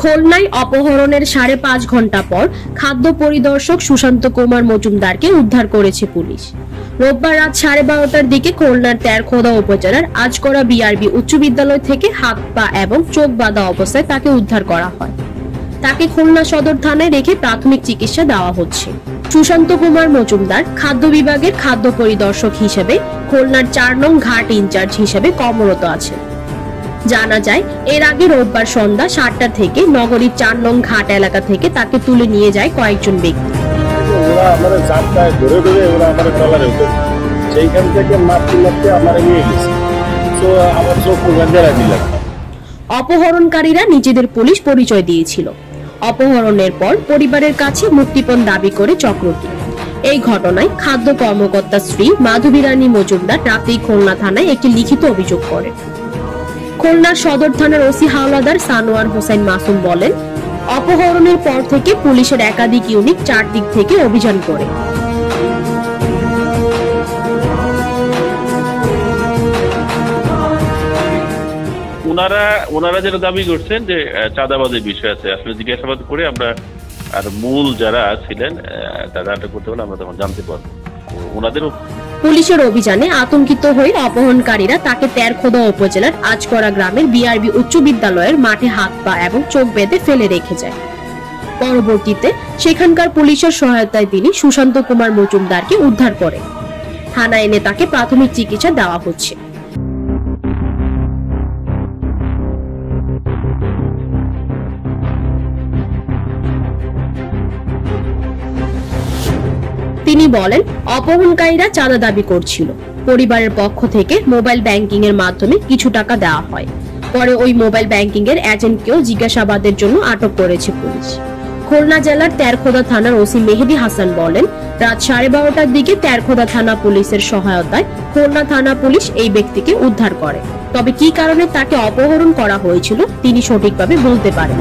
খুলনায় অপহরণের 5.5 ঘন্টা পর খাদ্য পরিদর্শক সুশান্ত কুমার মজুমদারকে উদ্ধার করেছে পুলিশ। রোববার রাত 12:30টার দিকে খুলনার তেরখোদা উপজেলার আজকরা বিআরবি উচ্চ বিদ্যালয় থেকে হাত পা এবং চোখ বাঁধা অবস্থায় তাকে উদ্ধার করা হয়। তাকে খুলনা সদর থানায় রেখে প্রাথমিক চিকিৎসা দেওয়া হচ্ছে। সুশান্ত কুমার মজুমদার খাদ্য বিভাগের খাদ্য পরিদর্শক হিসেবে খুলনার 4 নং ঘাট ইনচার্জ হিসেবে কর্মরত আছেন। জানা যায়, এর আগে রোববার সন্ধ্যা 7টা থেকে নগরীর 4 নং ঘাট এলাকা থেকে তাকে তুলে নিয়ে যায় কয়েকজন ব্যক্তি। অপহরণকারীরা নিজেদের পুলিশ পরিচয় দিয়েছিল। অপহরণের পর পরিবারের কাছে মুক্তিপণ দাবি করে চক্রটি। এই ঘটনায় খাদ্য কর্মকর্তা স্ত্রী মাধবী রানী মজুমদার রাতেই খুলনা থানায় একটি লিখিত অভিযোগ করেন। খুলনার সদর থানার ওসি হাওলাদার সানোয়ার হোসেন মাসুম বলেন, অপহরণের পর থেকে পুলিশের একাধিক ইউনিট 4 দিক থেকে অভিযান করে। ওনারা যেটা দাবি করছেন যে চাঁদাবাদের বিষয় আছে, আসলে জিজ্ঞাসাবাদ করে আমরা আর মূল যারা ছিলেন তারা আটক করতে পারলে আমরা তখন জানতে পারবো। ওনাদেরও পুলিশের অভিযানে আতঙ্কিত হয়ে অপহরণকারীরা তাকে তেরখোদা উপজেলার আজকরা গ্রামের বিআরবি উচ্চ বিদ্যালয়ের মাঠে হাত পা এবং চোখ বেঁধে ফেলে রেখে যায়। পরবর্তীতে সেখানকার পুলিশের সহায়তায় তিনি সুশান্ত কুমার মজুমদারকে উদ্ধার করে থানায় এনে তাকে প্রাথমিক চিকিৎসা দেওয়া হচ্ছে। তিনি বলেন, অপহরণকারীরা চাঁদা দাবি করছিল। পরিবারের পক্ষ থেকে মোবাইল ব্যাংকিং এর মাধ্যমে কিছু টাকা দেওয়া হয়। পরে ওই মোবাইল ব্যাংকিং এর এজেন্টকেও জিজ্ঞাসাবাদের জন্য আটক করেছে পুলিশ। খুলনা জেলার তেরখোদা থানার ওসি মেহেদি হাসান বলেন, রাত 12:30টার দিকে তেরখোদা থানা পুলিশের সহায়তায় খুলনা থানা পুলিশ এই ব্যক্তিকে উদ্ধার করে। তবে কি কারণে তাকে অপহরণ করা হয়েছিল তিনি সঠিকভাবে বলতে পারেন।